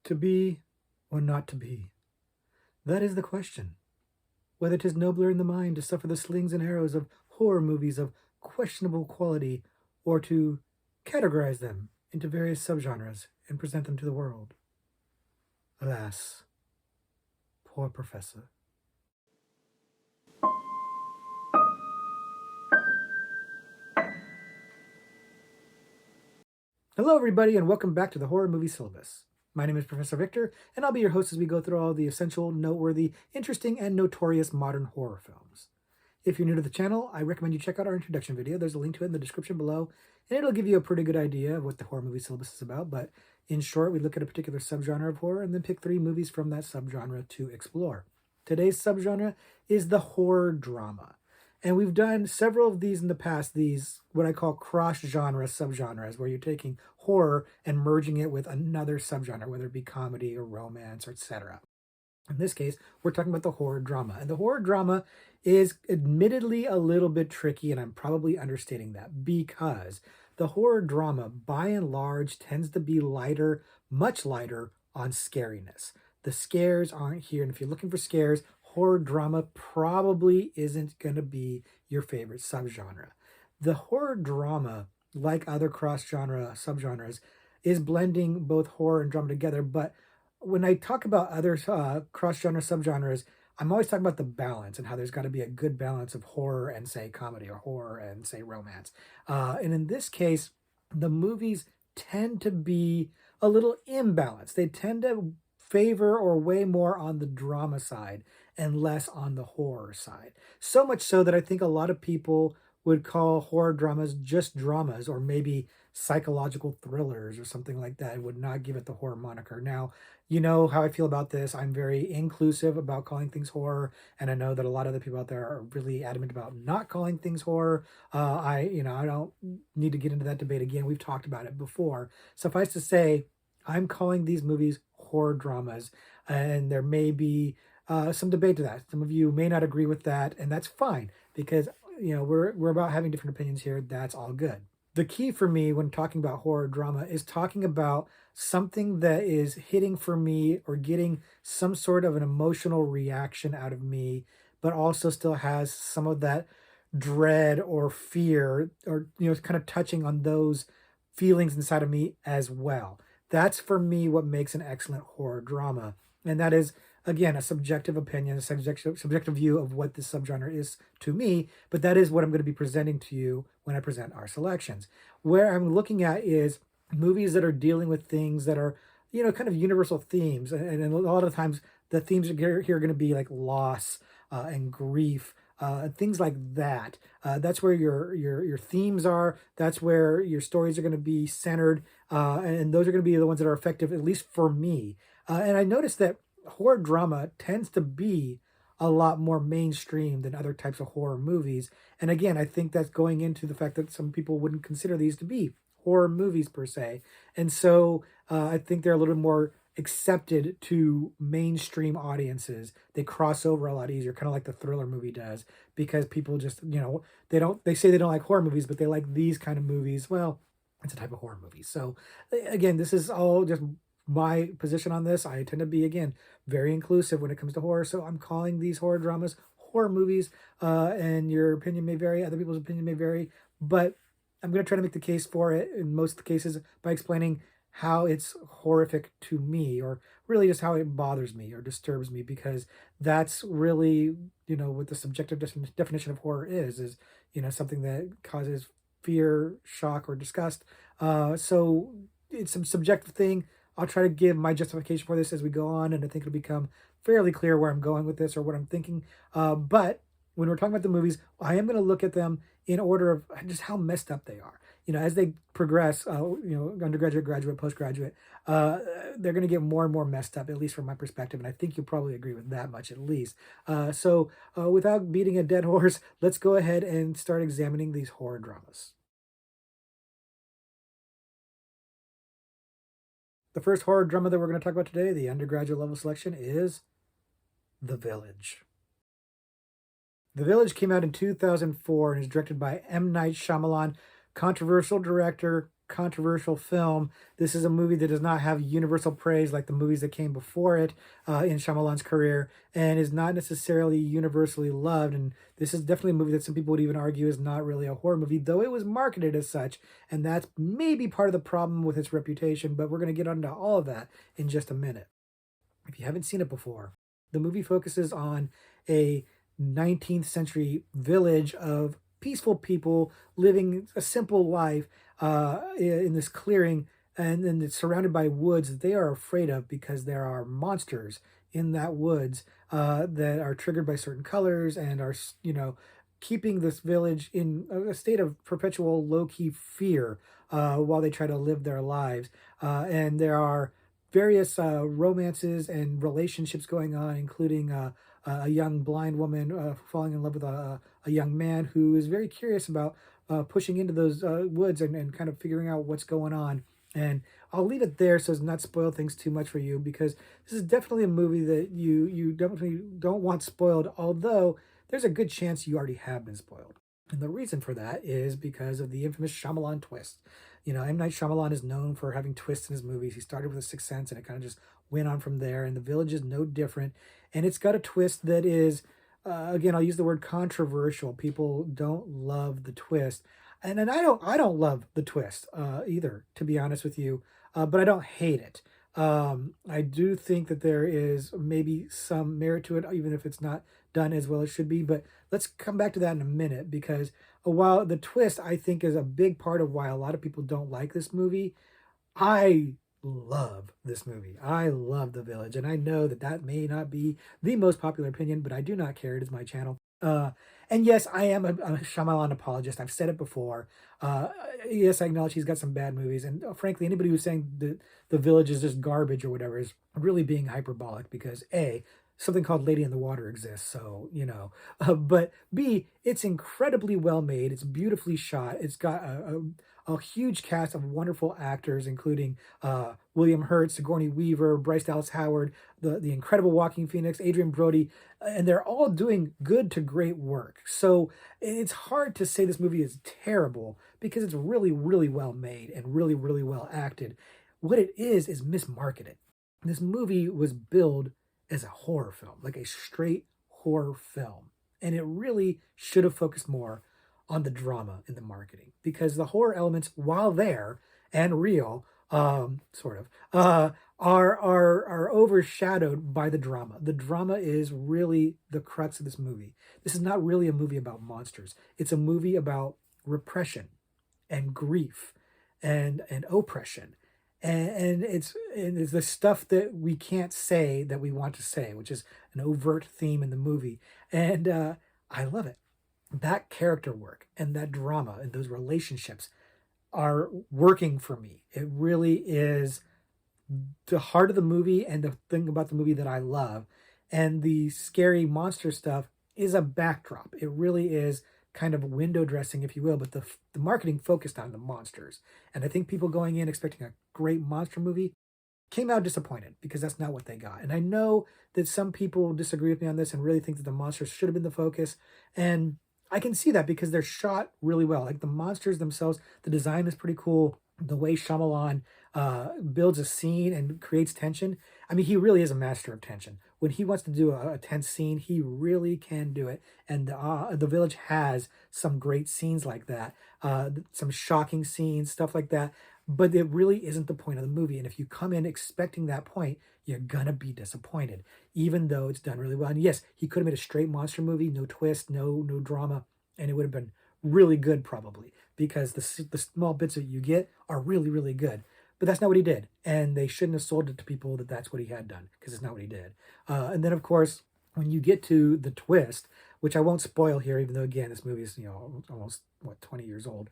To be or not to be? That is the question. Whether 'tis nobler in the mind to suffer the slings and arrows of horror movies of questionable quality, or to categorize them into various subgenres and present them to the world. Alas, poor professor. Hello, everybody, and welcome back to the Horror Movie Syllabus. My name is Professor Victor, and I'll be your host as we go through all the essential, noteworthy, interesting, and notorious modern horror films. If you're new to the channel, I recommend you check out our introduction video. There's a link to it in the description below, and it'll give you a pretty good idea of what the Horror Movie Syllabus is about. But in short, we look at a particular subgenre of horror and then pick 3 movies from that subgenre to explore. Today's subgenre is the horror drama. And we've done several of these in the past, these what I call cross-genre subgenres, where you're taking horror and merging it with another subgenre, whether it be comedy or romance or etc. In this case, we're talking about the horror drama. And the horror drama is admittedly a little bit tricky, and I'm probably understating that, because the horror drama, by and large, tends to be lighter, much lighter on scariness. The scares aren't here, and if you're looking for scares, horror drama probably isn't going to be your favorite subgenre. The horror drama, like other cross-genre subgenres, is blending both horror and drama together. But when I talk about other cross-genre subgenres, I'm always talking about the balance and how there's got to be a good balance of horror and, say, comedy, or horror and, say, romance. And in this case, the movies tend to be a little imbalanced. They tend to favor or weigh more on the drama side and less on the horror side. So much so that I think a lot of people would call horror dramas just dramas, or maybe psychological thrillers or something like that. I would not give it the horror moniker. Now, you know how I feel about this. I'm very inclusive about calling things horror, and I know that a lot of the people out there are really adamant about not calling things horror. I don't need to get into that debate again. We've talked about it before. Suffice to say, I'm calling these movies horror dramas, and there may be some debate to that. Some of you may not agree with that, and that's fine, because we're about having different opinions here. That's all good. The key for me when talking about horror drama is talking about something that is hitting for me or getting some sort of an emotional reaction out of me, but also still has some of that dread or fear, or kind of touching on those feelings inside of me as well. That's for me what makes an excellent horror drama. And that is, again, a subjective opinion, a subjective view of what this subgenre is to me, but that is what I'm going to be presenting to you when I present our selections. Where I'm looking at is movies that are dealing with things that are, kind of universal themes. And a lot of times the themes here are going to be like loss and grief, things like that. That's where your themes are. That's where your stories are going to be centered, and those are going to be the ones that are effective, at least for me. And I noticed that horror drama tends to be a lot more mainstream than other types of horror movies. And again, I think that's going into the fact that some people wouldn't consider these to be horror movies per se. And so I think they're a little more accepted to mainstream audiences. They cross over a lot easier, kind of like the thriller movie does, because people just, they say they don't like horror movies, but they like these kind of movies. Well, it's a type of horror movie. So again, this is all just my position on this. I tend to be, again, very inclusive when it comes to horror. So I'm calling these horror dramas horror movies, and your opinion may vary. Other people's opinion may vary, but I'm going to try to make the case for it in most of the cases by explaining how it's horrific to me, or really just how it bothers me or disturbs me, because that's really, what the subjective definition of horror is, something that causes fear, shock, or disgust. So it's a subjective thing. I'll try to give my justification for this as we go on, and I think it'll become fairly clear where I'm going with this or what I'm thinking. But when we're talking about the movies, I am going to look at them in order of just how messed up they are. As they progress, undergraduate, graduate, postgraduate, they're going to get more and more messed up, at least from my perspective. And I think you'll probably agree with that much, at least. So without beating a dead horse, let's go ahead and start examining these horror dramas. The first horror drama that we're going to talk about today, the undergraduate level selection, is The Village. The Village came out in 2004 and is directed by M. Night Shyamalan, controversial director, controversial film. This is a movie that does not have universal praise like the movies that came before it in Shyamalan's career, and is not necessarily universally loved. And this is definitely a movie that some people would even argue is not really a horror movie, though it was marketed as such. And that's maybe part of the problem with its reputation, but we're going to get into all of that in just a minute. If you haven't seen it before, the movie focuses on a 19th century village of peaceful people living a simple life in this clearing, and then it's surrounded by woods that they are afraid of because there are monsters in that woods that are triggered by certain colors and are, keeping this village in a state of perpetual low-key fear while they try to live their lives. And there are various romances and relationships going on, including a young blind woman falling in love with a young man who is very curious about pushing into those woods and kind of figuring out what's going on. And I'll leave it there so as not spoil things too much for you, because this is definitely a movie that you definitely don't want spoiled, although there's a good chance you already have been spoiled. And the reason for that is because of the infamous Shyamalan twist. M. Night Shyamalan is known for having twists in his movies. He started with The Sixth Sense, and it kind of just went on from there. And The Village is no different. And it's got a twist that is, again, I'll use the word controversial. People don't love the twist, and I don't love the twist either, to be honest with you. But I don't hate it. I do think that there is maybe some merit to it, even if it's not done as well as it should be. But let's come back to that in a minute, because while the twist, I think, is a big part of why a lot of people don't like this movie, I love this movie. I love The Village, and I know that that may not be the most popular opinion, but I do not care. It is my channel. And yes, I am a Shyamalan apologist. I've said it before. Uh, yes, I acknowledge he's got some bad movies, and frankly, anybody who's saying that The Village is just garbage or whatever is really being hyperbolic, because A, something called Lady in the Water exists, so but B, it's incredibly well made. It's beautifully shot. It's got a huge cast of wonderful actors, including William Hurt, Sigourney Weaver, Bryce Dallas Howard, the incredible Joaquin Phoenix, Adrian Brody, and they're all doing good to great work. So it's hard to say this movie is terrible, because it's really, really well made and really, really well acted. What it is mismarketed. This movie was billed as a horror film, like a straight horror film. And it really should have focused more on the drama in the marketing, because the horror elements, while there and real, sort of, are overshadowed by the drama. The drama is really the crux of this movie. This is not really a movie about monsters. It's a movie about repression and grief and oppression. And it's the stuff that we can't say that we want to say, which is an overt theme in the movie. And I love it. That character work and that drama and those relationships are working for me. It really is the heart of the movie and the thing about the movie that I love. And the scary monster stuff is a backdrop. It really is kind of window dressing, if you will, but the marketing focused on the monsters. And I think people going in expecting a great monster movie came out disappointed, because that's not what they got. And I know that some people disagree with me on this and really think that the monsters should have been the focus. And I can see that, because they're shot really well. Like the monsters themselves, the design is pretty cool. The way Shyamalan builds a scene and creates tension. I mean, he really is a master of tension. When he wants to do a tense scene, he really can do it. And The Village has some great scenes like that, some shocking scenes, stuff like that. But it really isn't the point of the movie. And if you come in expecting that point, you're gonna be disappointed, even though it's done really well. And yes, he could have made a straight monster movie, no twist, no drama, and it would have been really good probably, because the small bits that you get are really, really good. But that's not what he did, and they shouldn't have sold it to people that that's what he had done, because it's not what he did. And then, of course, when you get to the twist, which I won't spoil here, even though, again, this movie is, almost, 20 years old,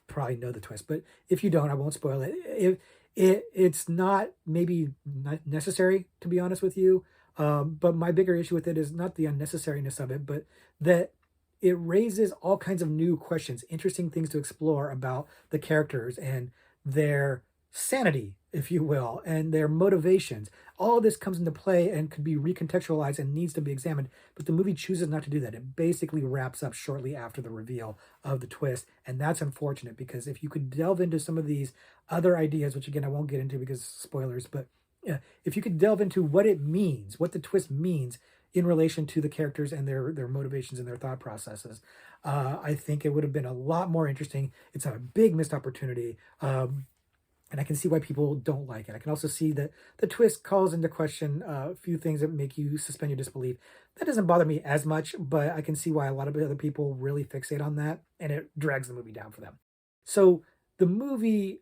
probably know the twist. But if you don't, I won't spoil it. It's not maybe not necessary, to be honest with you. But my bigger issue with it is not the unnecessariness of it, but that it raises all kinds of new questions, interesting things to explore about the characters and their sanity if you will, and their motivations. All this comes into play and could be recontextualized and needs to be examined, but the movie chooses not to do that. It basically wraps up shortly after the reveal of the twist, and that's unfortunate because if you could delve into some of these other ideas, which again I won't get into because spoilers, but yeah, if you could delve into what it means, what the twist means in relation to the characters and their motivations and their thought processes, I think it would have been a lot more interesting. It's a big missed opportunity. And I can see why people don't like it. I can also see that the twist calls into question a few things that make you suspend your disbelief. That doesn't bother me as much, but I can see why a lot of other people really fixate on that, and it drags the movie down for them. So the movie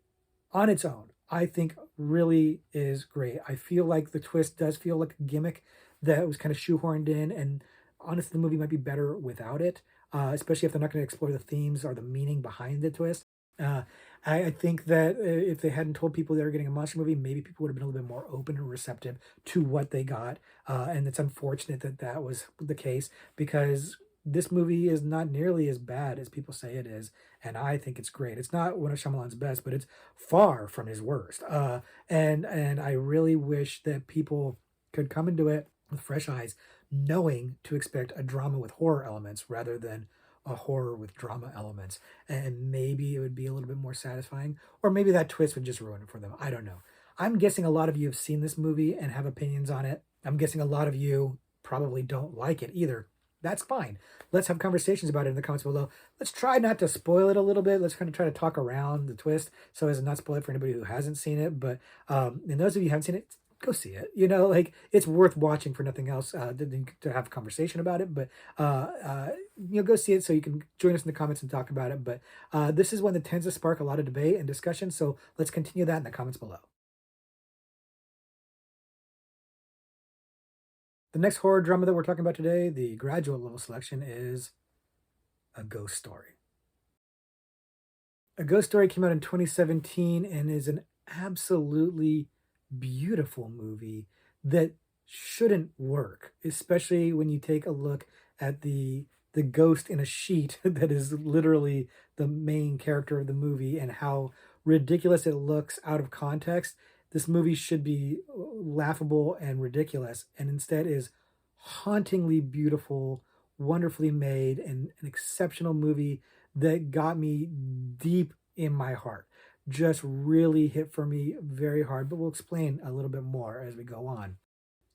on its own, I think, really is great. I feel like the twist does feel like a gimmick that was kind of shoehorned in, and honestly, the movie might be better without it, especially if they're not going to explore the themes or the meaning behind the twist. Uh, I think that if they hadn't told people they were getting a monster movie, maybe people would have been a little bit more open and receptive to what they got. And it's unfortunate that that was the case because this movie is not nearly as bad as people say it is, and I think it's great. It's not one of Shyamalan's best, but it's far from his worst. And I really wish that people could come into it with fresh eyes, knowing to expect a drama with horror elements rather than a horror with drama elements, and maybe it would be a little bit more satisfying, or maybe that twist would just ruin it for them. I don't know. I'm guessing a lot of you have seen this movie and have opinions on it. I'm guessing a lot of you probably don't like it either. That's fine. Let's have conversations about it in the comments below. Let's try not to spoil it a little bit. Let's kind of try to talk around the twist so as to not spoil it for anybody who hasn't seen it. But and those of you who haven't seen it, go see it. You know, like it's worth watching for nothing else to have a conversation about it. But go see it so you can join us in the comments and talk about it. But this is one that tends to spark a lot of debate and discussion. So let's continue that in the comments below. The next horror drama that we're talking about today, the graduate level selection, is A Ghost Story. A Ghost Story came out in 2017 and is an absolutely beautiful movie that shouldn't work, especially when you take a look at the ghost in a sheet that is literally the main character of the movie and how ridiculous it looks out of context. This movie should be laughable and ridiculous, and instead is hauntingly beautiful, wonderfully made, and an exceptional movie that got me deep in my heart. Just really hit for me very hard, but we'll explain a little bit more as we go on.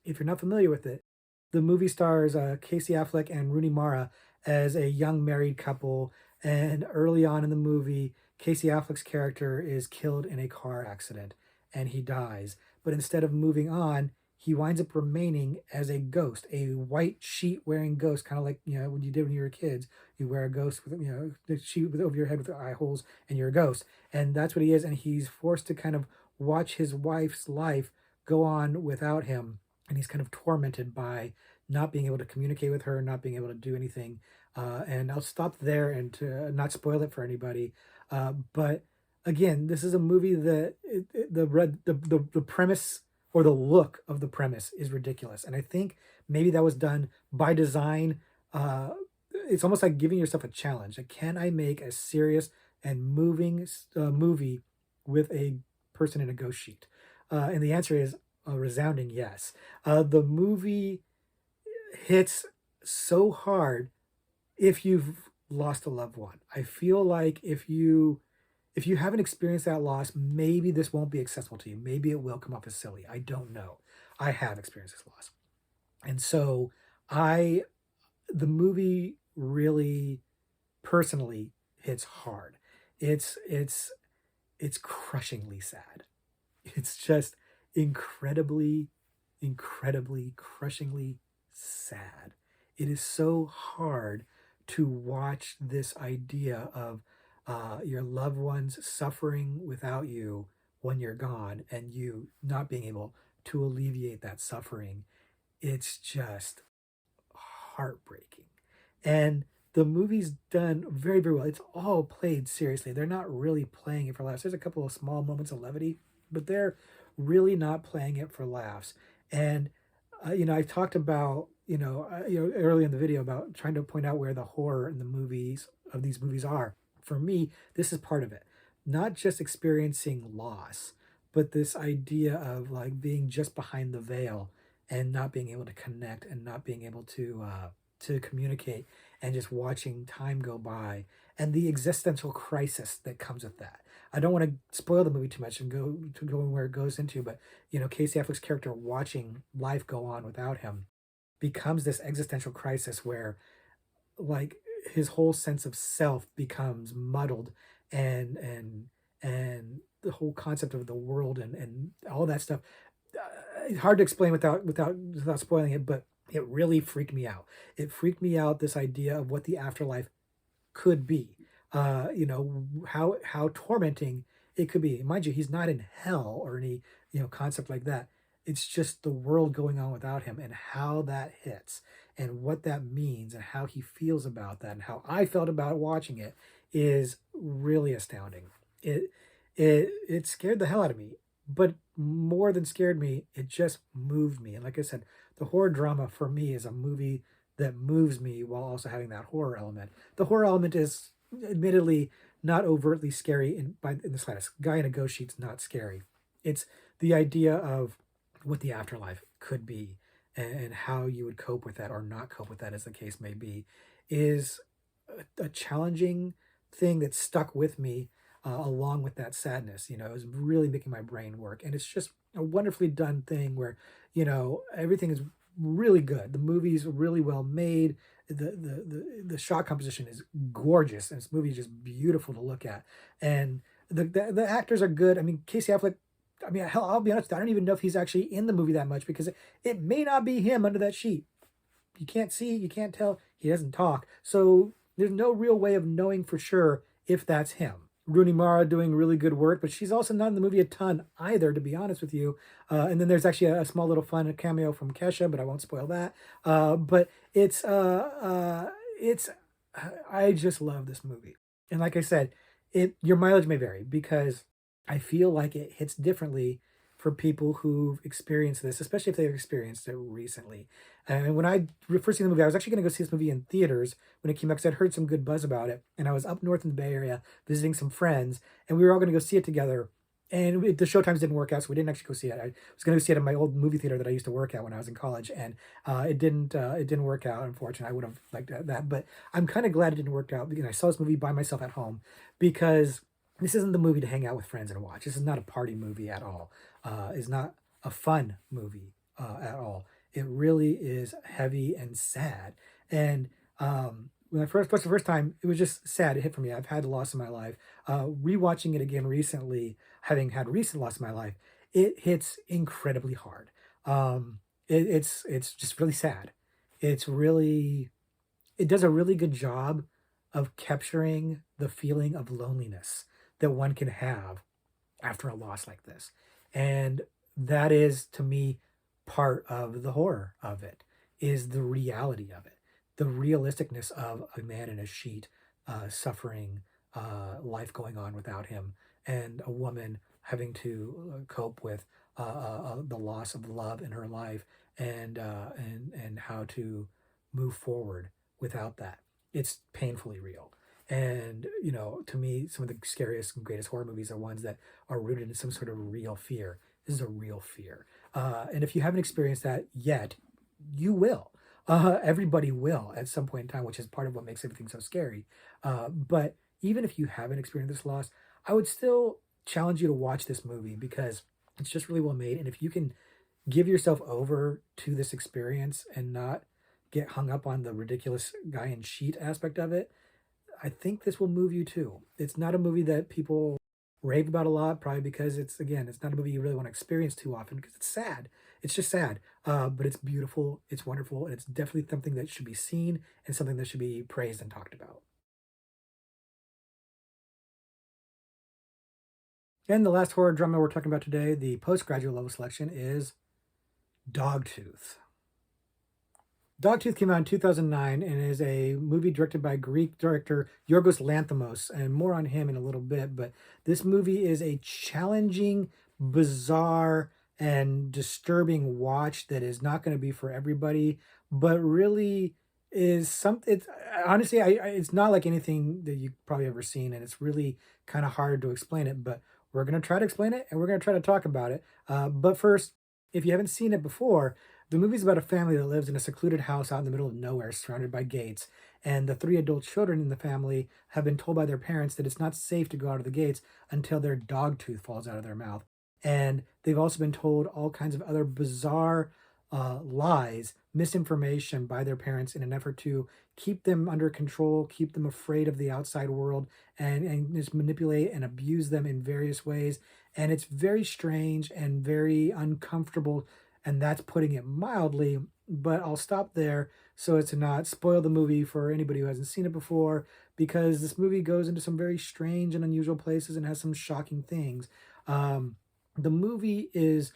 If you're not familiar with it, the movie stars Casey Affleck and Rooney Mara as a young married couple, and early on in the movie, Casey Affleck's character is killed in a car accident and he dies. But instead of moving on, he winds up remaining as a ghost, a white sheet wearing ghost, kind of like, when you did when you were kids, you wear a ghost with, the sheet over your head with the eye holes and you're a ghost. And that's what he is. And he's forced to kind of watch his wife's life go on without him. And he's kind of tormented by not being able to communicate with her, not being able to do anything. And I'll stop there and to not spoil it for anybody. But again, this is a movie that the premise or the look of the premise is ridiculous, and I think maybe that was done by design. It's almost like giving yourself a challenge. Like, can I make a serious and moving movie with a person in a ghost sheet? And the answer is a resounding yes. The movie hits so hard if you've lost a loved one. I feel like if you haven't experienced that loss, maybe this won't be accessible to you. Maybe it will come off as silly. I don't know. I have experienced this loss. And so the movie really personally hits hard. It's crushingly sad. It's just incredibly, incredibly, crushingly sad. It is so hard to watch this idea of your loved ones suffering without you when you're gone and you not being able to alleviate that suffering. It's just heartbreaking. And the movie's done very, very well. It's all played seriously. They're not really playing it for laughs. There's a couple of small moments of levity, but they're really not playing it for laughs. And I talked about early in the video about trying to point out where the horror in the movies of these movies are. For me, this is part of it. Not just experiencing loss, but this idea of like being just behind the veil and not being able to connect and not being able to communicate and just watching time go by and the existential crisis that comes with that. I don't want to spoil the movie too much and go to going where it goes into, but Casey Affleck's character watching life go on without him becomes this existential crisis where like his whole sense of self becomes muddled and the whole concept of the world and all that stuff it's hard to explain without spoiling it, but it really freaked me out. It freaked me out, this idea of what the afterlife could be. How tormenting it could be. Mind you, he's not in hell or any concept like that. It's just the world going on without him and how that hits and what that means and how he feels about that and how I felt about watching it is really astounding. It scared the hell out of me, but more than scared me, it just moved me. And like I said, the horror drama for me is a movie that moves me while also having that horror element. The horror element is admittedly not overtly scary in the slightest. Guy in a ghost sheet's not scary. It's the idea of what the afterlife could be and how you would cope with that or not cope with that, as the case may be, is a challenging thing that stuck with me along with that sadness. It was really making my brain work, and it's just a wonderfully done thing where everything is really good. The movie's really well made. The shot composition is gorgeous, and this movie is just beautiful to look at. And the actors are good. I mean, Casey Affleck. I mean, hell, I'll be honest. I don't even know if he's actually in the movie that much because it may not be him under that sheet. You can't see, you can't tell. He doesn't talk, so there's no real way of knowing for sure if that's him. Rooney Mara doing really good work, but she's also not in the movie a ton either, to be honest with you. And then there's actually a small little fun cameo from Kesha, but I won't spoil that. But I just love this movie. And like I said, your mileage may vary because I feel like it hits differently for people who've experienced this, especially if they've experienced it recently. And when I first seen the movie, I was actually going to go see this movie in theaters when it came out because I'd heard some good buzz about it. And I was up north in the Bay Area visiting some friends, and we were all going to go see it together. And the showtimes didn't work out, so we didn't actually go see it. I was going to go see it at my old movie theater that I used to work at when I was in college, and it didn't work out. Unfortunately, I would have liked that, but I'm kind of glad it didn't work out because I saw this movie by myself at home because this isn't the movie to hang out with friends and watch. This is not a party movie at all. It's not a fun movie at all. It really is heavy and sad. And when I first watched the first time, it was just sad. It hit for me. I've had loss in my life. Rewatching it again recently, having had recent loss in my life, it hits incredibly hard. It's just really sad. It does a really good job of capturing the feeling of loneliness that one can have after a loss like this. And that is, to me, part of the horror of it, is the reality of it, the realisticness of a man in a sheet suffering life going on without him, and a woman having to cope with the loss of love in her life and how to move forward without that. It's painfully real. And, to me, some of the scariest and greatest horror movies are ones that are rooted in some sort of real fear. This is a real fear. And if you haven't experienced that yet, you will. Everybody will at some point in time, which is part of what makes everything so scary. But even if you haven't experienced this loss, I would still challenge you to watch this movie because it's just really well made. And if you can give yourself over to this experience and not get hung up on the ridiculous guy in sheet aspect of it, I think this will move you too. It's not a movie that people rave about a lot, probably because it's not a movie you really want to experience too often because it's sad. It's just sad, but it's beautiful, it's wonderful, and it's definitely something that should be seen and something that should be praised and talked about. And the last horror drama we're talking about today, the postgraduate level selection, is Dogtooth. Dogtooth came out in 2009 and is a movie directed by Greek director Yorgos Lanthimos, and more on him in a little bit. But this movie is a challenging, bizarre, and disturbing watch that is not going to be for everybody, but really is something. It's honestly, it's not like anything that you've probably ever seen, and it's really kind of hard to explain it. But We're going to try to explain it and we're going to try to talk about it. But first, if you haven't seen it before, the movie's about a family that lives in a secluded house out in the middle of nowhere, surrounded by gates. And the three adult children in the family have been told by their parents that it's not safe to go out of the gates until their dog tooth falls out of their mouth. And they've also been told all kinds of other bizarre lies, misinformation by their parents in an effort to keep them under control, keep them afraid of the outside world, and just manipulate and abuse them in various ways. And it's very strange and very uncomfortable, and that's putting it mildly. But I'll stop there so as to not spoil the movie for anybody who hasn't seen it before, because this movie goes into some very strange and unusual places and has some shocking things. The movie is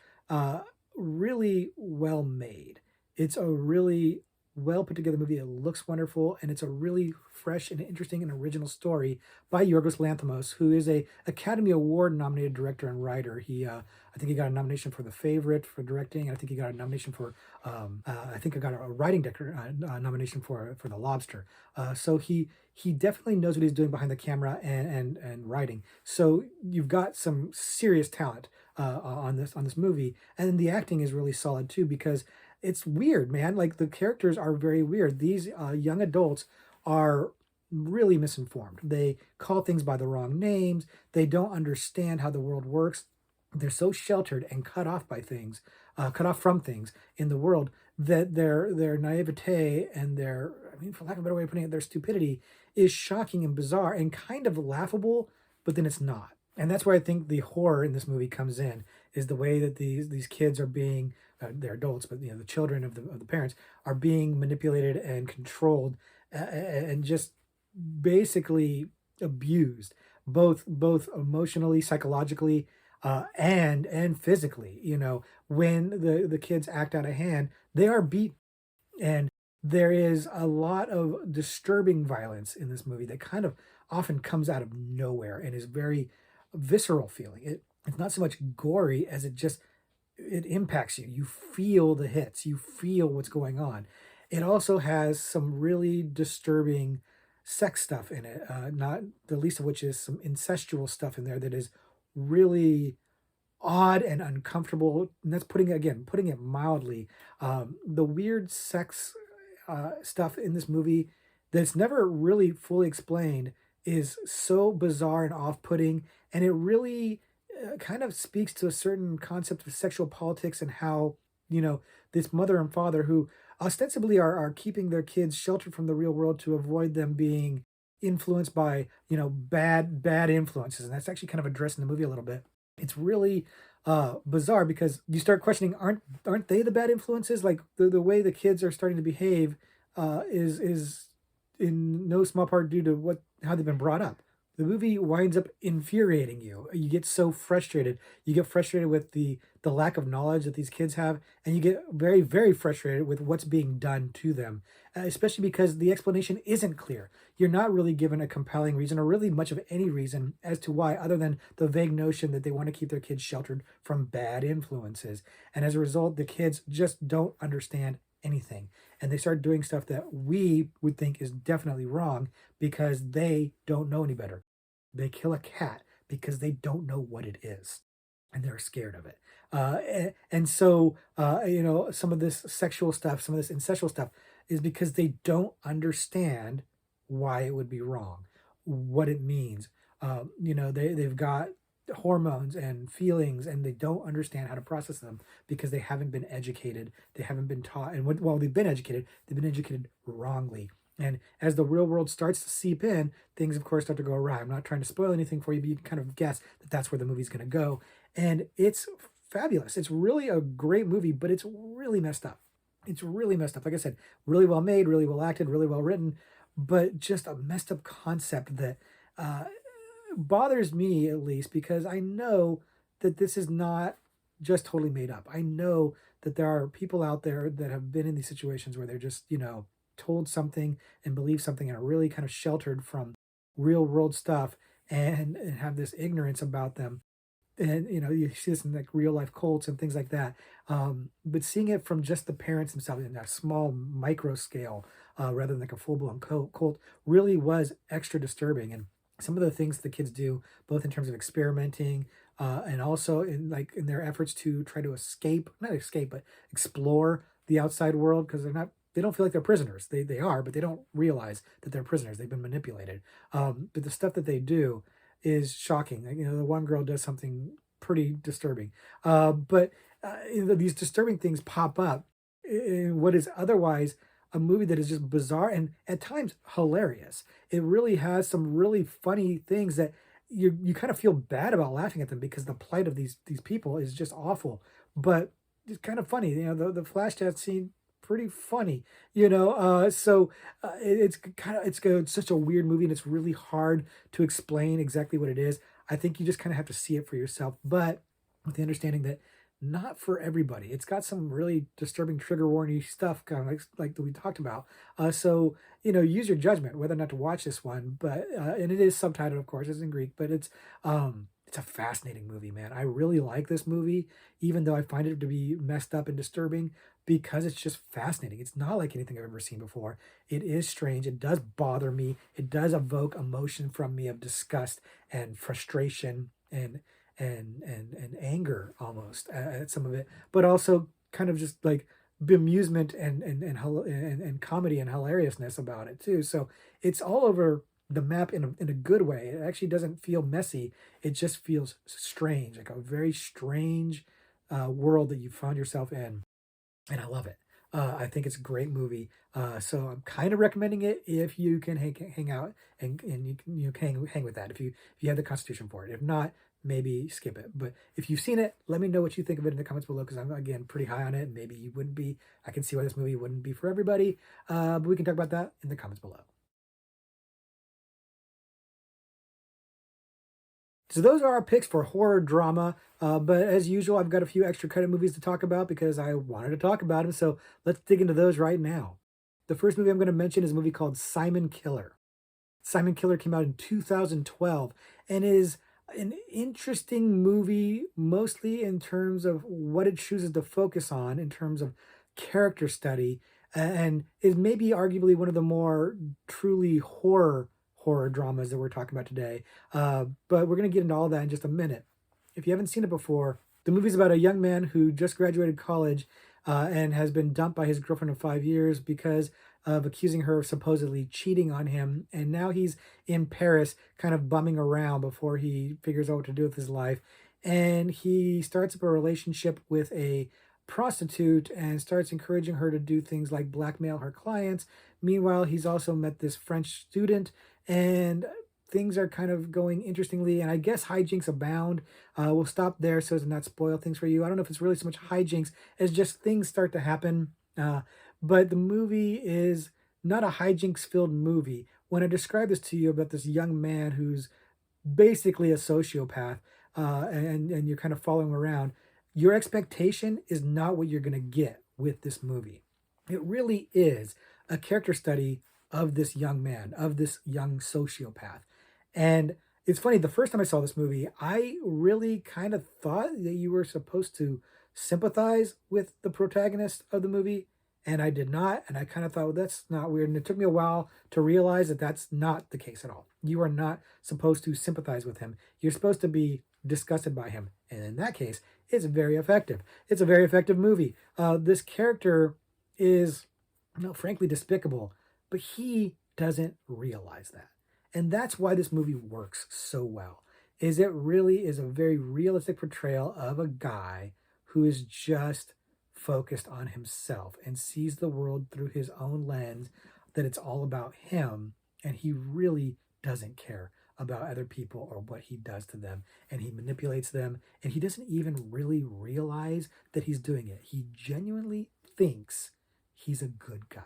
really well made. It's a really well put together movie. It looks wonderful, and it's a really fresh and interesting and original story by Yorgos Lanthimos, who is a Academy Award nominated director and writer. I think he got a nomination for The Favorite for directing, and I think he got a nomination for, I think I got a writing nomination for The Lobster. So he definitely knows what he's doing behind the camera and writing. So you've got some serious talent on this movie, and the acting is really solid too, because it's weird, man. Like, the characters are very weird. These young adults are really misinformed. They call things by the wrong names. They don't understand how the world works. They're so sheltered and cut off by things, cut off from things in the world, that their naivete and their, I mean, for lack of a better way of putting it, their stupidity is shocking and bizarre and kind of laughable, but then it's not. And that's where I think the horror in this movie comes in, is the way that these kids are being, they're adults, but the children of the parents are being manipulated and controlled, and just basically abused, both emotionally, psychologically, and physically. When the kids act out of hand, they are beat, and there is a lot of disturbing violence in this movie that kind of often comes out of nowhere and is very visceral feeling. It's not so much gory as it impacts you. You feel the hits, you feel what's going on. It also has some really disturbing sex stuff in it, not the least of which is some incestual stuff in there that is really odd and uncomfortable. And that's putting it mildly. The weird sex stuff in this movie that's never really fully explained is so bizarre and off-putting, and it really kind of speaks to a certain concept of sexual politics, and how this mother and father, who ostensibly are keeping their kids sheltered from the real world to avoid them being influenced by bad influences. And that's actually kind of addressed in the movie a little bit. It's really bizarre, because you start questioning, aren't they the bad influences? Like, the way the kids are starting to behave is in no small part due to how they've been brought up. The movie winds up infuriating you. You get so frustrated. You get frustrated with the lack of knowledge that these kids have, and you get very, very frustrated with what's being done to them, especially because the explanation isn't clear. You're not really given a compelling reason, or really much of any reason, as to why, other than the vague notion that they want to keep their kids sheltered from bad influences. And as a result, the kids just don't understand anything, and they start doing stuff that we would think is definitely wrong, because they don't know any better. They kill a cat because they don't know what it is, and they're scared of it. And so, some of this sexual stuff, some of this incestual stuff, is because they don't understand why it would be wrong, what it means. They've got hormones and feelings, and they don't understand how to process them, because they haven't been educated, they haven't been taught. And while they've been educated wrongly. And as the real world starts to seep in, things of course start to go awry. I'm not trying to spoil anything for you, but you can kind of guess that that's where the movie's going to go. And it's fabulous. It's really a great movie, but it's really messed up. It's really messed up. Like I said, really well made, really well acted, really well written, but just a messed up concept that bothers me, at least, because I know that this is not just totally made up. I know that there are people out there that have been in these situations where they're just, told something and believe something, and are really kind of sheltered from real world stuff, and have this ignorance about them. And you see this in like real life cults and things like that. But seeing it from just the parents themselves in that small micro scale, rather than like a full blown cult, really was extra disturbing. And some of the things the kids do, both in terms of experimenting, and also in their efforts to try to not escape, but explore the outside world because they don't feel like they're prisoners. They are, but they don't realize that they're prisoners. They've been manipulated. But the stuff that they do is shocking. Like, the one girl does something pretty disturbing. But these disturbing things pop up in what is otherwise a movie that is just bizarre and at times hilarious. It really has some really funny things that you kind of feel bad about laughing at them because the plight of these people is just awful. But it's kind of funny. The flash chat scene pretty funny. It's such a weird movie and it's really hard to explain exactly what it is. I think you just kind of have to see it for yourself, but with the understanding that not for everybody. It's got some really disturbing trigger warning stuff, kind of like that we talked about. So use your judgment whether or not to watch this one. But and it is subtitled, of course, it's in Greek. But it's a fascinating movie, man. I really like this movie, even though I find it to be messed up and disturbing because it's just fascinating. It's not like anything I've ever seen before. It is strange. It does bother me. It does evoke emotion from me of disgust and frustration and anger almost at some of it, but also kind of just like bemusement and comedy and hilariousness about it too. So it's all over the map in a good way. It actually doesn't feel messy. It just feels strange, like a very strange world that you found yourself in, and I love it. I think it's a great movie. So I'm kind of recommending it if you can hang out and you can hang with that if you have the constitution for it. If not, maybe skip it. But if you've seen it, let me know what you think of it in the comments below because I'm again pretty high on it. And maybe you wouldn't be. I can see why this movie wouldn't be for everybody. But we can talk about that in the comments below. So those are our picks for horror drama. But as usual, I've got a few extra credit movies to talk about because I wanted to talk about them. So let's dig into those right now. The first movie I'm going to mention is a movie called Simon Killer. Simon Killer came out in 2012 and is an interesting movie, mostly in terms of what it chooses to focus on in terms of character study, and is maybe arguably one of the more truly horror dramas that we're talking about today. But we're going to get into all that in just a minute. If you haven't seen it before, the movie's about a young man who just graduated college and has been dumped by his girlfriend of 5 years because of accusing her of supposedly cheating on him. And now he's in Paris, kind of bumming around before he figures out what to do with his life. And he starts up a relationship with a prostitute and starts encouraging her to do things like blackmail her clients. Meanwhile, he's also met this French student and things are kind of going interestingly, and I guess hijinks abound. We'll stop there so as to not spoil things for you. I don't know if it's really so much hijinks as just things start to happen. But the movie is not a hijinks-filled movie. When I describe this to you about this young man who's basically a sociopath, and you're kind of following him around, your expectation is not what you're going to get with this movie. It really is a character study of this young man, of this young sociopath. And it's funny, the first time I saw this movie, I really kind of thought that you were supposed to sympathize with the protagonist of the movie, and I did not. And I kind of thought, well, that's not weird. And it took me a while to realize that that's not the case at all. You are not supposed to sympathize with him. You're supposed to be disgusted by him. And in that case, it's very effective. It's a very effective movie. This character is, frankly, despicable, but he doesn't realize that. And that's why this movie works so well, is it really is a very realistic portrayal of a guy who is just focused on himself and sees the world through his own lens, that it's all about him, and he really doesn't care about other people or what he does to them, and he manipulates them, and he doesn't even really realize that he's doing it. He genuinely thinks he's a good guy.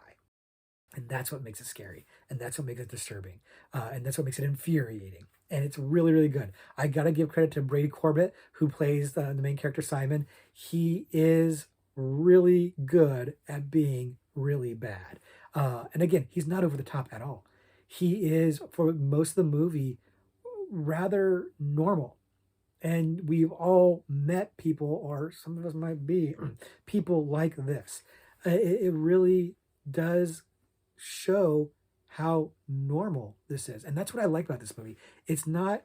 And that's what makes it scary. And that's what makes it disturbing. And that's what makes it infuriating. And it's really, really good. I got to give credit to Brady Corbett, who plays the main character, Simon. He is really good at being really bad. And again, he's not over the top at all. He is, for most of the movie, rather normal. And we've all met people, or some of us might be, people like this. It really does show how normal this is. And that's what I like about this movie. It's not,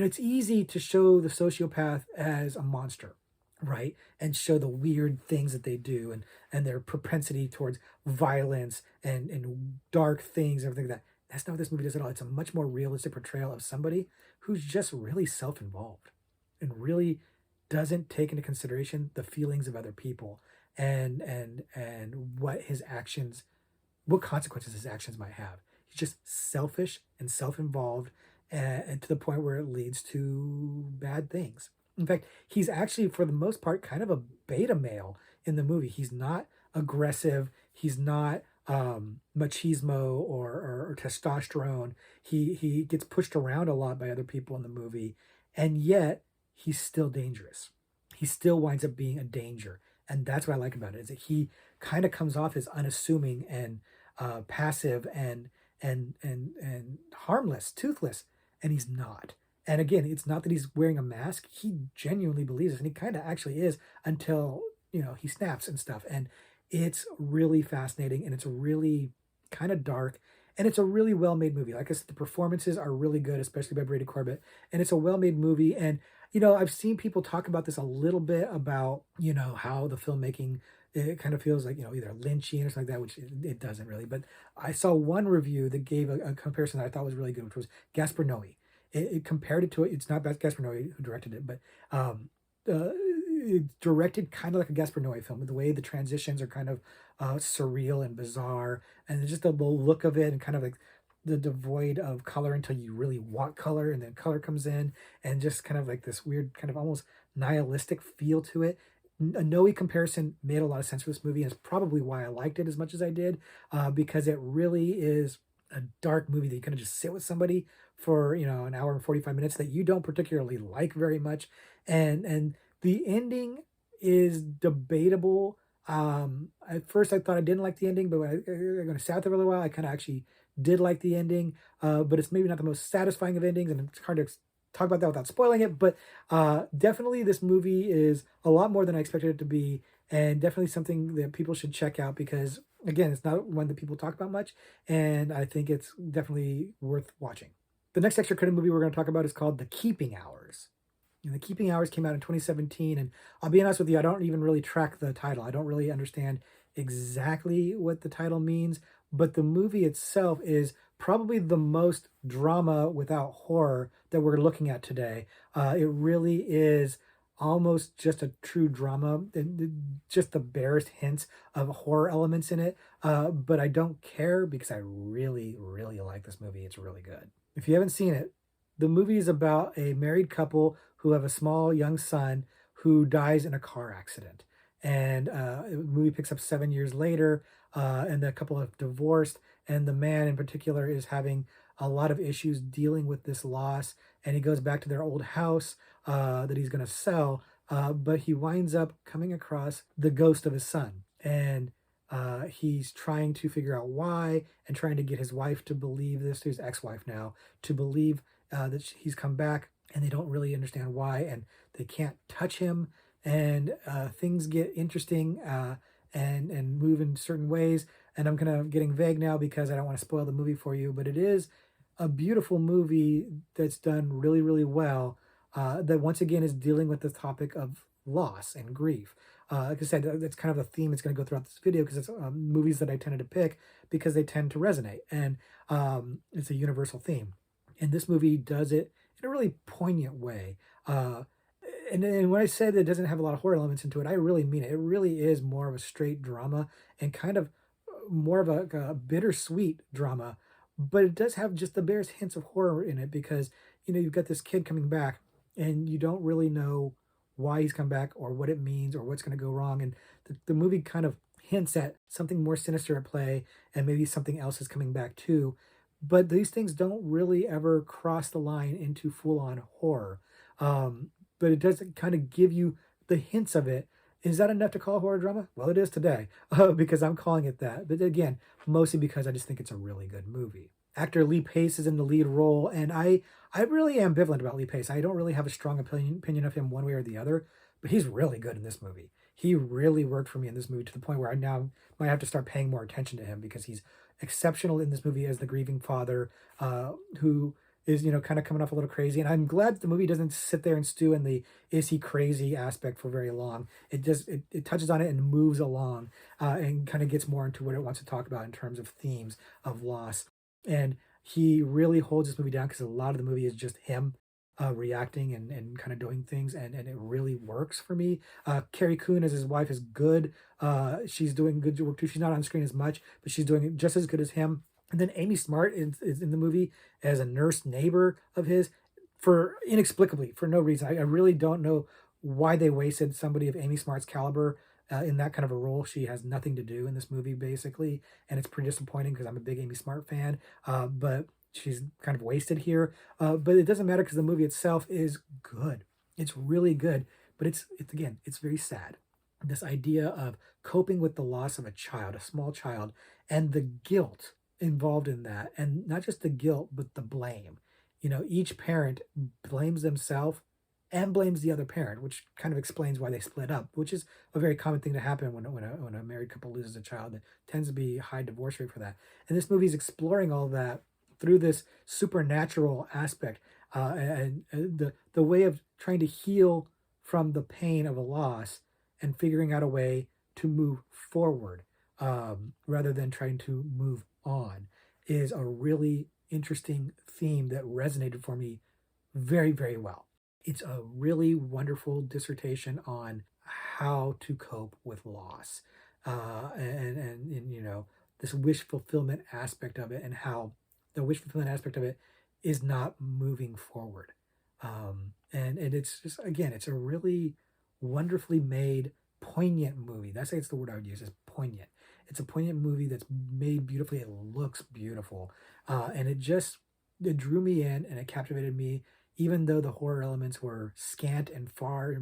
it's easy to show the sociopath as a monster, right? And show the weird things that they do and their propensity towards violence and dark things, everything like that. That's not what this movie does at all. It's a much more realistic portrayal of somebody who's just really self-involved and really doesn't take into consideration the feelings of other people and what his actions, what consequences his actions might have. He's just selfish and self-involved, and to the point where it leads to bad things. In fact, he's actually, for the most part, kind of a beta male in the movie. He's not aggressive. He's not machismo or testosterone. He gets pushed around a lot by other people in the movie, and yet he's still dangerous. He still winds up being a danger, and that's what I like about it. Is that he kind of comes off as unassuming and passive and harmless, toothless, and he's not. And again, it's not that he's wearing a mask. He genuinely believes it, and he kind of actually is until he snaps and stuff. And it's really fascinating, and it's really kind of dark, and it's a really well-made movie. Like I said, the performances are really good, especially by Brady Corbett, and it's a well-made movie. And I've seen people talk about this a little bit about how the filmmaking, it kind of feels like either Lynchian or something like that, which it doesn't really. But I saw one review that gave a comparison that I thought was really good, which was Gaspar Noé. It compared it to it. It's not Gaspar Noé who directed it, but it's directed kind of like a Gaspar Noé film. The way the transitions are kind of surreal and bizarre, and just the look of it, and kind of like the devoid of color until you really want color, and then color comes in, and just kind of like this weird kind of almost nihilistic feel to it. A Noe comparison made a lot of sense for this movie, and it's probably why I liked it as much as I did, because it really is a dark movie that you kind of just sit with somebody for an hour and 45 minutes that you don't particularly like very much, and the ending is debatable. At first I thought I didn't like the ending, but when I'm going to sat there for a little while, I kind of actually did like the ending. But it's maybe not the most satisfying of endings, and it's hard to talk about that without spoiling it. But definitely, this movie is a lot more than I expected it to be, and definitely something that people should check out because, again, it's not one that people talk about much, and I think it's definitely worth watching. The next extra credit movie we're going to talk about is called The Keeping Hours. And The Keeping Hours came out in 2017, and I'll be honest with you, I don't even really track the title. I don't really understand exactly what the title means, but the movie itself is probably the most drama without horror that we're looking at today. It really is almost just a true drama, and just the barest hints of horror elements in it. But I don't care because I really, really like this movie. It's really good. If you haven't seen it, the movie is about a married couple who have a small young son who dies in a car accident. And the movie picks up 7 years later, and the couple have divorced, and the man in particular is having a lot of issues dealing with this loss, and he goes back to their old house that he's going to sell, but he winds up coming across the ghost of his son, and he's trying to figure out why, and trying to get his wife to believe this, his ex-wife now, to believe that he's come back, and they don't really understand why, and they can't touch him, and things get interesting and move in certain ways. And I'm kind of getting vague now because I don't want to spoil the movie for you, but it is a beautiful movie that's done really, really well. That once again is dealing with the topic of loss and grief. Like I said, that's kind of a theme that's going to go throughout this video because it's movies that I tended to pick because they tend to resonate, and it's a universal theme. And this movie does it in a really poignant way. And when I said it doesn't have a lot of horror elements into it, I really mean it. It really is more of a straight drama and kind of more of a bittersweet drama, but it does have just the barest hints of horror in it because you've got this kid coming back, and you don't really know why he's come back or what it means or what's going to go wrong, and the movie kind of hints at something more sinister at play, and maybe something else is coming back too. But these things don't really ever cross the line into full-on horror. But it does kind of give you the hints of it. Is that enough to call a horror drama? Well, it is today, because I'm calling it that. But again, mostly because I just think it's a really good movie. Actor Lee Pace is in the lead role, and I really am ambivalent about Lee Pace. I don't really have a strong opinion of him one way or the other, but he's really good in this movie. He really worked for me in this movie to the point where I now might have to start paying more attention to him because he's exceptional in this movie as the grieving father, who is, kind of coming off a little crazy. And I'm glad that the movie doesn't sit there and stew in the is he crazy aspect for very long. It just it touches on it and moves along, and kind of gets more into what it wants to talk about in terms of themes of loss. And he really holds this movie down because a lot of the movie is just him reacting and kind of doing things, and it really works for me. Carrie Coon as his wife is good. She's doing good work too. She's not on screen as much, but she's doing it just as good as him. And then Amy Smart is in the movie as a nurse neighbor of his for inexplicably for no reason. I really don't know why they wasted somebody of Amy Smart's caliber in that kind of a role. She has nothing to do in this movie basically, and it's pretty disappointing because I'm a big Amy Smart fan. But she's kind of wasted here. But it doesn't matter because the movie itself is good. It's really good, but it's again, it's very sad. This idea of coping with the loss of a child, a small child, and the guilt involved in that, and not just the guilt, but the blame. Each parent blames themselves and blames the other parent, which kind of explains why they split up, which is a very common thing to happen when a married couple loses a child. There tends to be a high divorce rate for that. And this movie is exploring all that through this supernatural aspect, and the way of trying to heal from the pain of a loss and figuring out a way to move forward, rather than trying to move on, is a really interesting theme that resonated for me very, very well. It's a really wonderful dissertation on how to cope with loss, and this wish fulfillment aspect of it, and how the wish fulfillment aspect of it is not moving forward. And it's just, again, it's a really wonderfully made, poignant movie. That's the word I would use, is poignant. It's a poignant movie that's made beautifully. It looks beautiful, and it drew me in and it captivated me, even though the horror elements were scant and far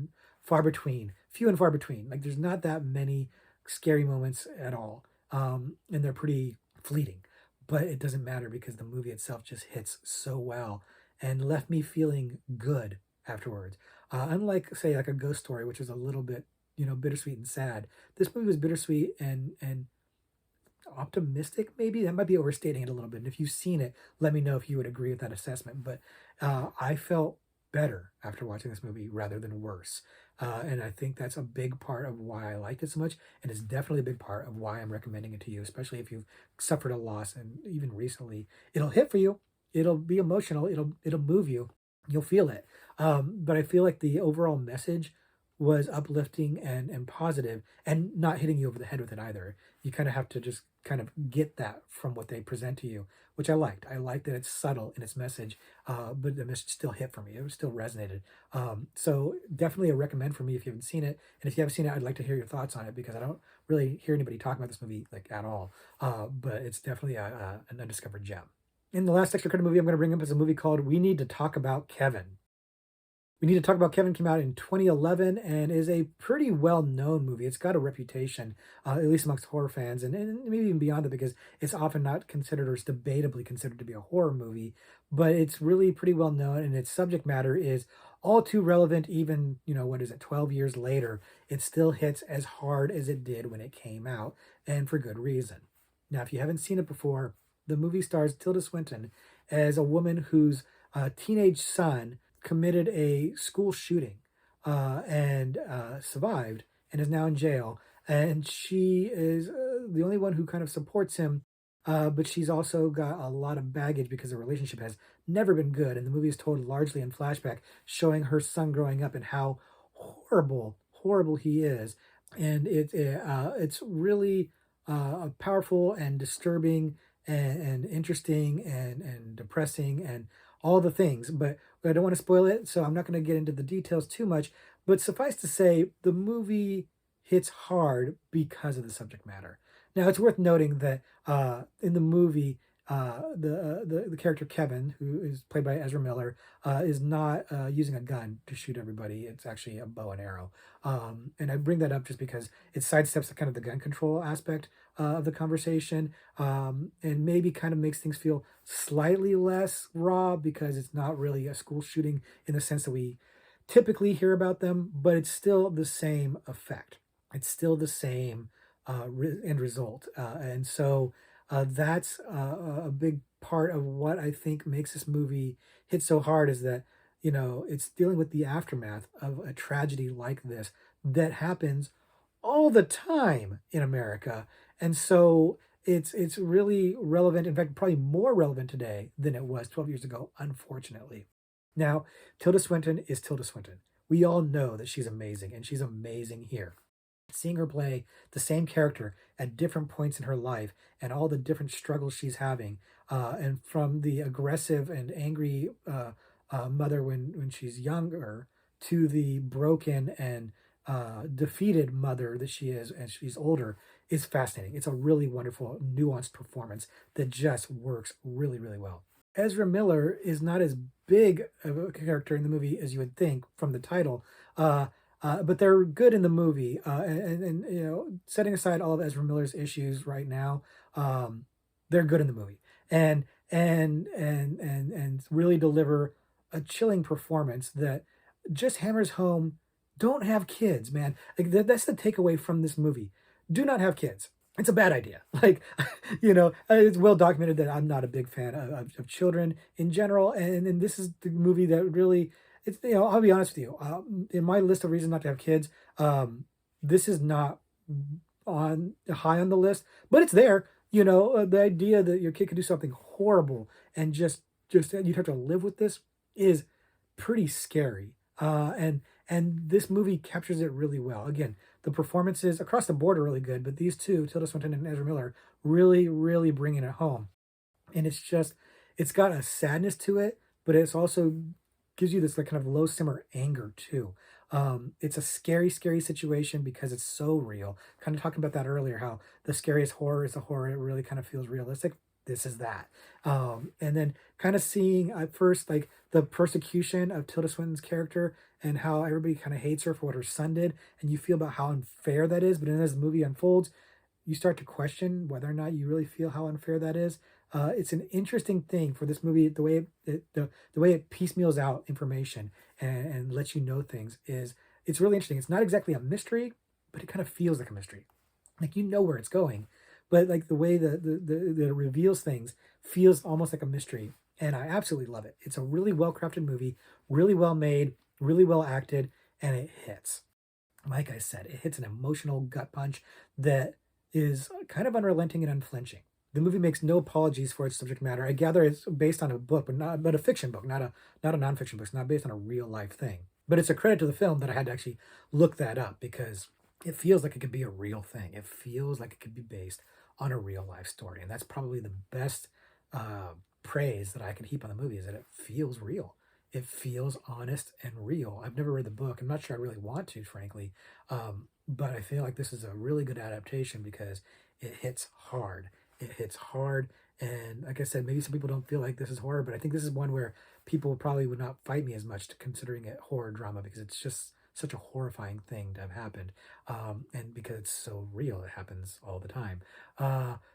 between, few and far between. Like there's not that many scary moments at all, and they're pretty fleeting. But it doesn't matter because the movie itself just hits so well and left me feeling good afterwards. Unlike, say, like a Ghost Story, which is a little bit, bittersweet and sad. This movie was bittersweet and optimistic, maybe. That might be overstating it a little bit. And if you've seen it, let me know if you would agree with that assessment. But I felt better after watching this movie rather than worse. And I think that's a big part of why I liked it so much. And it's definitely a big part of why I'm recommending it to you, especially if you've suffered a loss. And even recently, it'll hit for you. It'll be emotional. It'll move you. You'll feel it. But I feel like the overall message was uplifting and positive, and not hitting you over the head with it either. You kind of have to just kind of get that from what they present to you, which I liked. I liked that it's subtle in its message, but the message still hit for me. It still resonated. So definitely a recommend for me if you haven't seen it. And if you haven't seen it, I'd like to hear your thoughts on it because I don't really hear anybody talking about this movie like at all. But it's definitely an undiscovered gem. And the last extra credit movie I'm going to bring up is a movie called We Need to Talk About Kevin. We Need to Talk About Kevin came out in 2011 and is a pretty well-known movie. It's got a reputation, at least amongst horror fans, and maybe even beyond it, because it's often not considered, or is debatably considered, to be a horror movie. But it's really pretty well known, and its subject matter is all too relevant. Even, what is it, 12 years later, it still hits as hard as it did when it came out, and for good reason. Now, if you haven't seen it before, the movie stars Tilda Swinton as a woman whose teenage son committed a school shooting, and survived, and is now in jail. And she is the only one who kind of supports him, but she's also got a lot of baggage because the relationship has never been good. And the movie is told largely in flashback, showing her son growing up and how horrible he is. And it's really powerful and disturbing and interesting and depressing and all the things. But I don't want to spoil it, so I'm not going to get into the details too much. But suffice to say, the movie hits hard because of the subject matter. Now, it's worth noting that in the movie, the character Kevin, who is played by Ezra Miller, is not using a gun to shoot everybody. It's actually a bow and arrow. And I bring that up just because it sidesteps the kind of the gun control aspect of the conversation, and maybe kind of makes things feel slightly less raw because it's not really a school shooting in the sense that we typically hear about them, but it's still the same effect. It's still the same end result. And so that's a big part of what I think makes this movie hit so hard is that, it's dealing with the aftermath of a tragedy like this that happens all the time in America. And so it's really relevant, in fact, probably more relevant today than it was 12 years ago, unfortunately. Now, Tilda Swinton is Tilda Swinton. We all know that she's amazing, and she's amazing here. Seeing her play the same character at different points in her life and all the different struggles she's having, and from the aggressive and angry mother when she's younger to the broken and defeated mother that she is as she's older, is fascinating. It's a really wonderful, nuanced performance that just works really, really well. Ezra Miller is not as big of a character in the movie as you would think from the title, but they're good in the movie. And setting aside all of Ezra Miller's issues right now, they're good in the movie, and really deliver a chilling performance that just hammers home. Don't have kids, man. Like that's the takeaway from this movie. Do not have kids. It's a bad idea. Like, it's well documented that I'm not a big fan of children in general, and this is the movie that really, it's, I'll be honest with you. In my list of reasons not to have kids, this is not on high on the list, but it's there. The idea that your kid could do something horrible and just you'd have to live with this is pretty scary. And this movie captures it really well. Again, the performances across the board are really good, but these two, Tilda Swinton and Ezra Miller, really, really bringing it home. And it's got a sadness to it, but it's also gives you this like kind of low simmer anger too. It's a scary, scary situation because it's so real. Kind of talking about that earlier, how the scariest horror is the horror it really kind of feels realistic. This is that. And then kind of seeing at first like the persecution of Tilda Swinton's character and how everybody kind of hates her for what her son did, and you feel about how unfair that is. But then as the movie unfolds, you start to question whether or not you really feel how unfair that is. It's an interesting thing for this movie. The way the way it piecemeals out information and lets you know things it's really interesting. It's not exactly a mystery, but it kind of feels like a mystery. Like where it's going, but like the way that it reveals things feels almost like a mystery, and I absolutely love it. It's a really well crafted movie, really well made, really well acted, and it hits. Like I said, it hits an emotional gut punch that is kind of unrelenting and unflinching. The movie makes no apologies for its subject matter. I gather it's based on a book, but a fiction book, not a nonfiction book. It's not based on a real life thing. But it's a credit to the film that I had to actually look that up because it feels like it could be a real thing. It feels like it could be based on a real life story, and that's probably the best praise that I can heap on the movie is that it feels real. It feels honest and real. I've never read the book. I'm not sure I really want to, frankly, but I feel like this is a really good adaptation because it hits hard. It hits hard, and like I said, maybe some people don't feel like this is horror, but I think this is one where people probably would not fight me as much to considering it horror drama because it's just such a horrifying thing to have happened, and because it's so real, it happens all the time.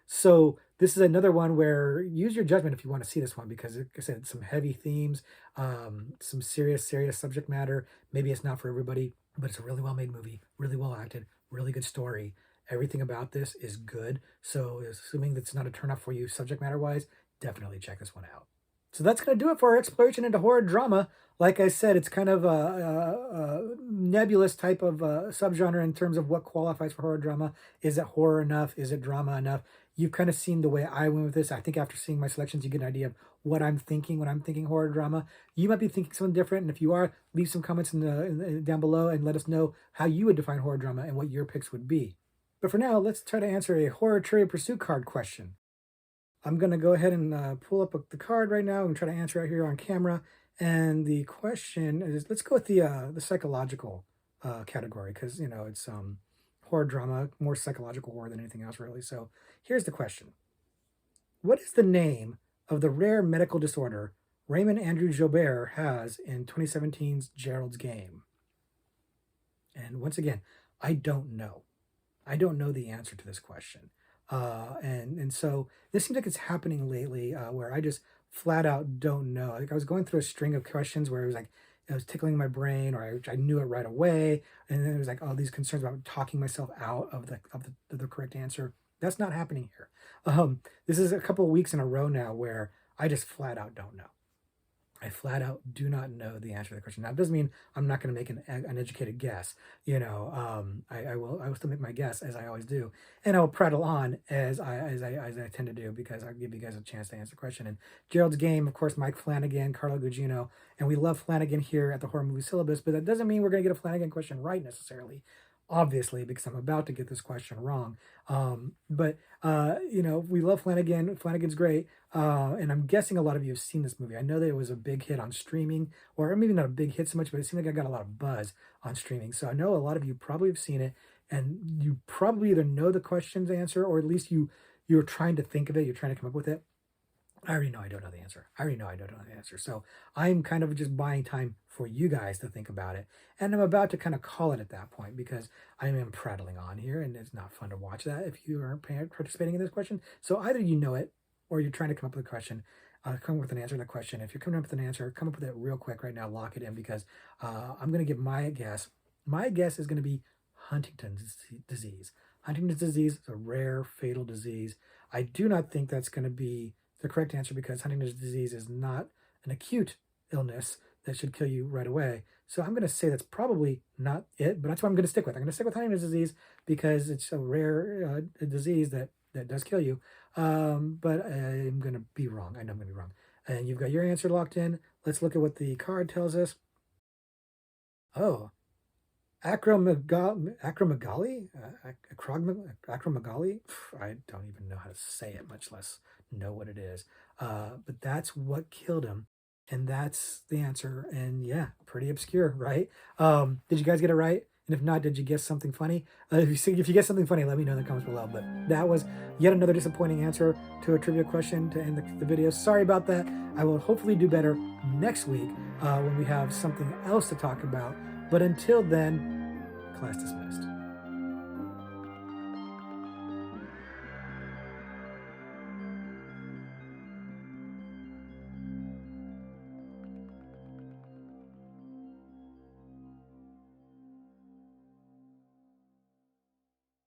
So this is another one where use your judgment if you want to see this one because, like I said, some heavy themes, some serious, serious subject matter. Maybe it's not for everybody, but it's a really well made movie, really well acted, really good story. Everything about this is good. So assuming that's not a turnoff for you subject matter wise, definitely check this one out. So that's going to do it for our exploration into horror drama. Like I said, it's kind of a nebulous type of subgenre in terms of what qualifies for horror drama. Is it horror enough? Is it drama enough? You've kind of seen the way I went with this. I think after seeing my selections, you get an idea of what I'm thinking when I'm thinking horror drama. You might be thinking something different, and if you are, leave some comments down below and let us know how you would define horror drama and what your picks would be. But for now, let's try to answer a horror trivia pursuit card question. I'm going to go ahead and pull up the card right now and try to answer it here on camera. And the question is, let's go with the psychological category because, it's horror drama, more psychological horror than anything else, really. So here's the question. What is the name of the rare medical disorder Raymond Andrew Jobert has in 2017's Gerald's Game? And once again, I don't know. I don't know the answer to this question. And so this seems like it's happening lately where I just flat out don't know. Like I was going through a string of questions where it was like, it was tickling my brain or I knew it right away. And then it was like all these concerns about talking myself out of the correct answer. That's not happening here. This is a couple of weeks in a row now where I just flat out don't know. I flat out do not know the answer to the question. Now, it doesn't mean I'm not going to make an educated guess. I will still make my guess as I always do, and I will prattle on as I tend to do, because I'll give you guys a chance to answer the question. And Gerald's Game, of course, Mike Flanagan, Carlo Gugino, and we love Flanagan here at the Horror Movie Syllabus, but that doesn't mean we're going to get a Flanagan question right necessarily. Obviously, because I'm about to get this question wrong. We love Flanagan. Flanagan's great. And I'm guessing a lot of you have seen this movie. I know that it was a big hit on streaming, or maybe not a big hit so much, but it seemed like I got a lot of buzz on streaming. So I know a lot of you probably have seen it, and you probably either know the question's answer, or at least you're trying to think of it. You're trying to come up with it. I already know I don't know the answer. I already know I don't know the answer. So I'm kind of just buying time for you guys to think about it. And I'm about to kind of call it at that point, because I am prattling on here, and it's not fun to watch that if you aren't participating in this question. So either you know it, or you're trying to come up with a question, come up with an answer to the question. If you're coming up with an answer, come up with it real quick right now. Lock it in, because I'm going to give my guess. My guess is going to be Huntington's disease. Huntington's disease is a rare, fatal disease. I do not think that's going to be the correct answer, because Huntington's disease is not an acute illness that should kill you right away. So I'm going to say that's probably not it, but that's what I'm going to stick with. I'm going to stick with Huntington's disease, because it's a rare disease that does kill you. But I'm going to be wrong. I know I'm going to be wrong. And you've got your answer locked in. Let's look at what the card tells us. Oh, acromegaly? Acromegaly? I don't even know how to say it, much less know what it is. But that's what killed him. And that's the answer. And yeah, pretty obscure, right? Did you guys get it right? And if not, did you guess something funny? If you guess something funny, let me know in the comments below. But that was yet another disappointing answer to a trivia question to end the video. Sorry about that. I will hopefully do better next week when we have something else to talk about. But until then, class dismissed.